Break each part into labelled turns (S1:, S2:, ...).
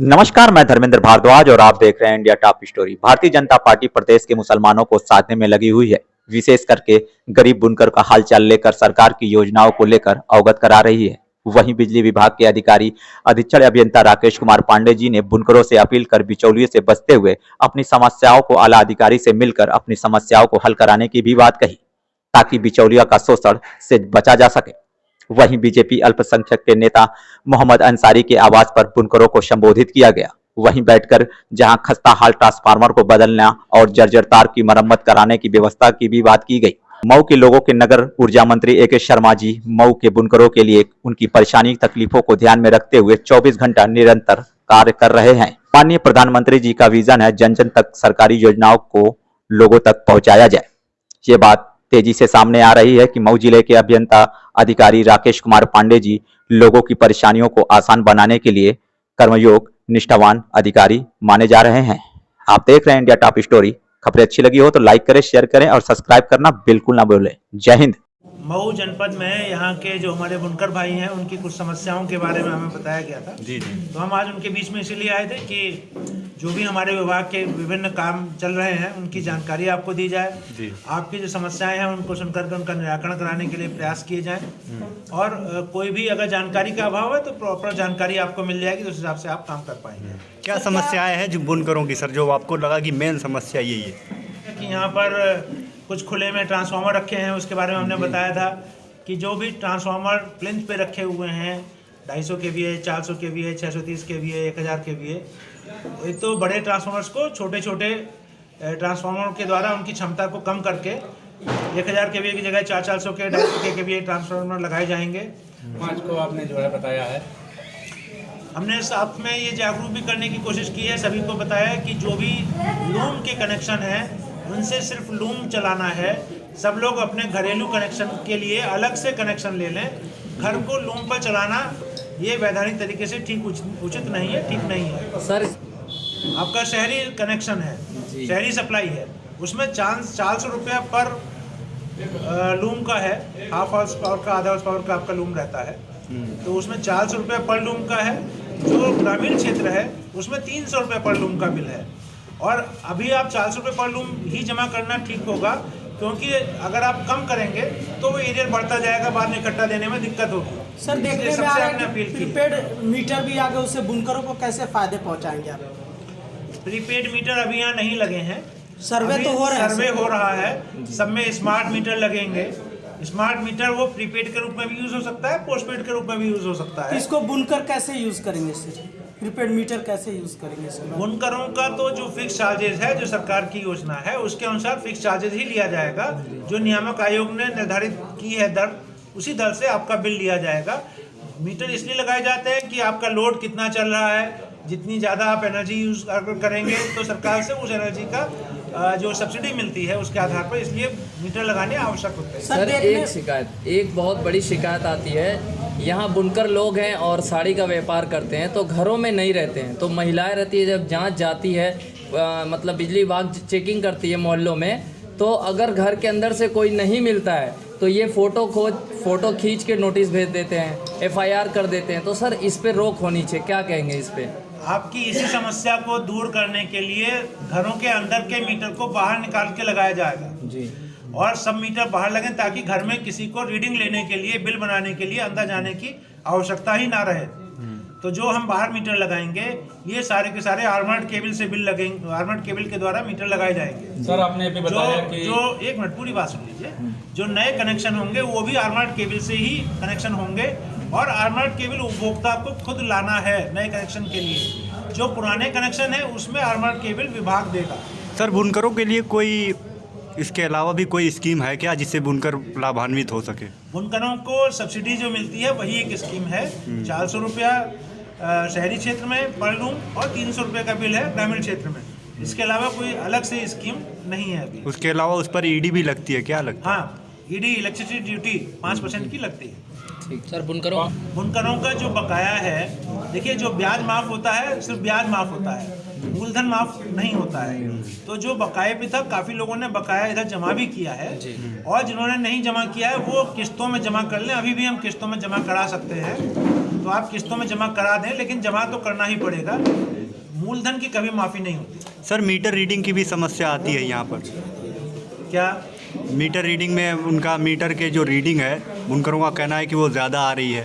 S1: नमस्कार, मैं धर्मेंद्र भारद्वाज और आप देख रहे हैं India top story. Bharatiya Janata party प्रदेश के मुसलमानों को साधने में लगी हुई है। विशेष करके गरीब बुनकर का हालचाल लेकर सरकार की योजनाओं को लेकर अवगत करा रही है। वहीं बिजली विभाग के अधिकारी अधीक्षण अभियंता राकेश कुमार पांडे जी ने बुनकरों से अपील कर बिचौलियों से बचते हुए अपनी समस्याओं को आला अधिकारी से मिलकर अपनी समस्याओं को हल कराने की भी बात कही, ताकि बिचौलिया का शोषण से बचा जा सके। वहीं बीजेपी अल्पसंख्यक के नेता मोहम्मद अंसारी के आवास पर बुनकरों को संबोधित किया गया। वहीं बैठकर जहां खस्ता हाल ट्रांसफार्मर को बदलना और जर्जर तार की मरम्मत कराने की व्यवस्था की भी बात की गई। मऊ के लोगों के नगर ऊर्जा मंत्री ए.के. शर्मा जी मऊ के बुनकरों के लिए उनकी परेशानी तकलीफों को ध्यान में रखते हुए 24 घंटा निरंतर कार्य कर रहे हैं। माननीय प्रधानमंत्री जी का विजन है जन जन तक सरकारी योजनाओं को लोगों तक पहुंचाया जाए। ये बात तेजी से सामने आ रही है कि मऊ जिले के अभियंता अधिकारी राकेश कुमार पांडे जी लोगों की परेशानियों को आसान बनाने के लिए कर्मयोग निष्ठावान अधिकारी माने जा रहे हैं। आप देख रहे हैं इंडिया टॉप स्टोरी। खबरें अच्छी लगी हो तो लाइक करें, शेयर करें और सब्सक्राइब करना बिल्कुल ना भूलें। जय हिंद।
S2: मऊ जनपद में यहाँ के जो हमारे बुनकर भाई हैं उनकी कुछ समस्याओं के बारे में हमें बताया गया था।
S3: जी जी।
S2: तो हम आज उनके बीच में इसीलिए आए थे कि जो भी हमारे विभाग के विभिन्न काम चल रहे हैं उनकी जानकारी आपको दी जाए
S3: जी।
S2: आपकी जो समस्याएं हैं उनको सुनकर के उनका निराकरण कराने के लिए प्रयास किए जाएं और कोई भी अगर जानकारी का अभाव है तो प्रॉपर जानकारी आपको मिल जाएगी, तो उस हिसाब से आप काम कर पाएंगे।
S3: क्या समस्याएं हैं जो बुनकरों की सर, जो आपको लगा कि मेन समस्या यही है?
S2: कि यहाँ पर कुछ खुले में ट्रांसफार्मर रखे हैं, उसके बारे में हमने बताया था कि जो भी ट्रांसफार्मर प्लिंथ पे रखे हुए हैं 250 kVA, 400 kVA, 630 kVA, 1000 kVA, एक तो बड़े ट्रांसफार्मर्स को छोटे छोटे ट्रांसफार्मर के द्वारा उनकी क्षमता को कम करके 1000 kVA की जगह 400 के 250 kVA ट्रांसफार्मर लगाए जाएंगे।
S4: 5 को आपने जो है बताया है।
S2: हमने साथ में ये जागरूक भी करने की कोशिश की है, सभी को बताया है कि जो भी लूम के कनेक्शन है उनसे सिर्फ लूम चलाना है। सब लोग अपने घरेलू कनेक्शन के लिए अलग से कनेक्शन ले लें। घर को लूम पर चलाना ये वैधानिक तरीके से ठीक उचित नहीं है, ठीक नहीं है।
S4: सर
S2: आपका शहरी कनेक्शन है, शहरी सप्लाई है, उसमें 400 रुपया पर लूम का है। हाफ हाउस पावर का, आधा हाउस पावर का आपका लूम रहता है, तो उसमें 400 रुपये पर लूम का है। जो ग्रामीण क्षेत्र है उसमें 300 रुपये पर लूम का बिल है। और अभी आप 400 रुपये पर लूम ही जमा करना ठीक होगा, क्योंकि अगर आप कम करेंगे तो वो एरियर बढ़ता जाएगा, बाद में इकट्ठा देने में दिक्कत होगी।
S5: सर देखने में आ रहा है कि प्रीपेड मीटर भी आ गए, उससे बुनकरों को कैसे फायदे पहुंचाएंगे आप?
S2: प्रीपेड मीटर अभी यहाँ नहीं लगे हैं,
S5: सर्वे तो हो रहा है,
S2: सर्वे हो रहा है। सब में स्मार्ट मीटर लगेंगे। स्मार्ट मीटर वो प्रीपेड के रूप में भी यूज हो सकता है, पोस्टपेड के रूप में भी यूज हो सकता है।
S5: इसको बुनकर कैसे यूज करेंगे सर? प्रीपेड मीटर कैसे यूज करेंगे इसको?
S2: बुनकरों का तो जो फिक्स चार्जेस है, जो सरकार की योजना है उसके अनुसार फिक्स चार्जेस ही लिया जाएगा। जो नियामक आयोग ने निर्धारित की है दर, उसी दर से आपका बिल लिया जाएगा। मीटर इसलिए लगाए जाते हैं कि आपका लोड कितना चल रहा है, जितनी ज़्यादा आप एनर्जी यूज करेंगे तो सरकार से उस एनर्जी का जो सब्सिडी मिलती है उसके आधार पर, इसलिए मीटर लगाने आवश्यक होते हैं।
S4: सर एक बहुत बड़ी शिकायत आती है, यहाँ बुनकर लोग हैं और साड़ी का व्यापार करते हैं तो घरों में नहीं रहते हैं, तो महिलाएं रहती है, जब जांच जाती है मतलब बिजली विभाग चेकिंग करती है मोहल्लों में, तो अगर घर के अंदर से कोई नहीं मिलता है तो ये फ़ोटो खींच के नोटिस भेज देते हैं, FIR कर देते हैं। तो सर इस पर रोक होनी चाहिए, क्या कहेंगे इस पर?
S2: आपकी इसी समस्या को दूर करने के लिए घरों के अंदर के मीटर को बाहर निकाल के लगाया जाएगा
S4: जी, और
S2: सब मीटर बाहर लगें ताकि घर में किसी को रीडिंग लेने के लिए, बिल बनाने के लिए अंदर जाने की आवश्यकता ही ना रहे। तो जो हम बाहर मीटर लगाएंगे ये सारे के सारे आर्मर्ड केबल से बिल लगेंगे, आर्मर्ड केबल के द्वारा मीटर लगाए जाएंगे।
S4: सर आपने अभी बताया कि
S2: जो एक मिनट पूरी बात सुन लीजिए, जो नए कनेक्शन होंगे वो भी आर्मर्ड केबल से ही कनेक्शन होंगे और आर्मर्ड केबल उपभोक्ता को खुद लाना है नए कनेक्शन के लिए। जो पुराने कनेक्शन है उसमें आर्मर्ड केबल विभाग देगा।
S3: सर बुनकरों के लिए कोई इसके अलावा भी कोई स्कीम है क्या जिससे बुनकर लाभान्वित हो सके?
S2: बुनकरों को सब्सिडी जो मिलती है वही एक स्कीम है। 400 रुपया शहरी क्षेत्र में पर लूम और 300 रुपये का बिल है ग्रामीण क्षेत्र में। इसके अलावा कोई अलग से स्कीम नहीं है अभी।
S3: उसके अलावा उस पर ईडी भी लगती है, क्या लगता है?
S2: हाँ, ईडी इलेक्ट्रिसिटी ड्यूटी 5% की लगती है।
S4: ठीक। सर बुनकरों
S2: का जो बकाया है, देखिए जो ब्याज माफ होता है सिर्फ ब्याज माफ होता है, मूलधन माफ नहीं होता है। तो जो बकाये पे था, काफी लोगों ने बकाया इधर जमा भी किया है और जिन्होंने नहीं जमा किया है वो किस्तों में जमा कर लें। अभी भी हम किस्तों में जमा करा सकते हैं। तो आप किस्तों में जमा करा दें, लेकिन जमा तो करना ही पड़ेगा। मूलधन की कभी माफ़ी नहीं होती।
S3: सर मीटर रीडिंग की भी समस्या आती है यहाँ पर।
S2: क्या?
S3: मीटर रीडिंग में उनका मीटर के जो रीडिंग है, बुनकरों का कहना है कि वो ज़्यादा आ रही है।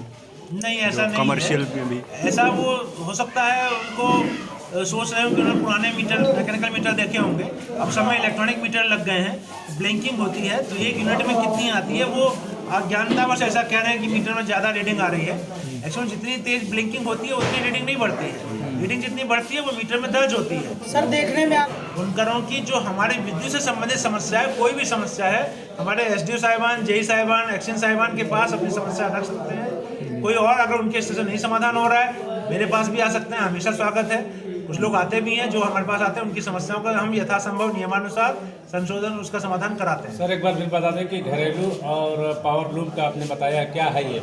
S2: नहीं, ऐसा नहीं है।
S3: कमर्शियल में भी
S2: ऐसा वो हो सकता है, उनको सोच रहे हो कि उन्होंने पुराने मीटर, मैकेनिकल मीटर देखे होंगे। अब समय इलेक्ट्रॉनिक मीटर लग गए हैं, ब्लिंकिंग होती है, तो 1 यूनिट में कितनी आती है वो अज्ञानतावश ऐसा कह रहे हैं कि मीटर में ज़्यादा रीडिंग आ रही है। एक्चुअली जितनी तेज ब्लिंकिंग होती है उतनी रीडिंग नहीं बढ़ती है। रीडिंग जितनी बढ़ती है वो मीटर में दर्ज होती है।
S5: सर देखने में
S2: बुनकरों की जो हमारे विद्युत से संबंधित समस्या है, कोई भी समस्या है, हमारे एसडीओ साहिबान, जेई साहिबान, एक्शन साहिबान के पास अपनी समस्या रख सकते हैं। कोई और अगर उनके स्तर से नहीं समाधान हो रहा है, मेरे पास भी आ सकते हैं, हमेशा स्वागत है। कुछ लोग आते भी हैं जो हमारे पास आते हैं, उनकी समस्याओं का हम यथासंभव नियमानुसार संशोधन उसका समाधान कराते हैं।
S6: सर एक बार फिर बता दें कि घरेलू और पावर लूम का आपने बताया, क्या है ये?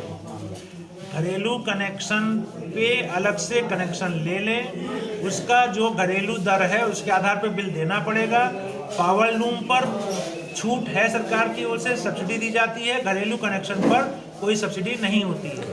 S2: घरेलू कनेक्शन पे अलग से कनेक्शन ले लें, उसका जो घरेलू दर है उसके आधार पर बिल देना पड़ेगा। पावर लूम पर छूट है, सरकार की ओर से सब्सिडी दी जाती है। घरेलू कनेक्शन पर कोई सब्सिडी नहीं होती है।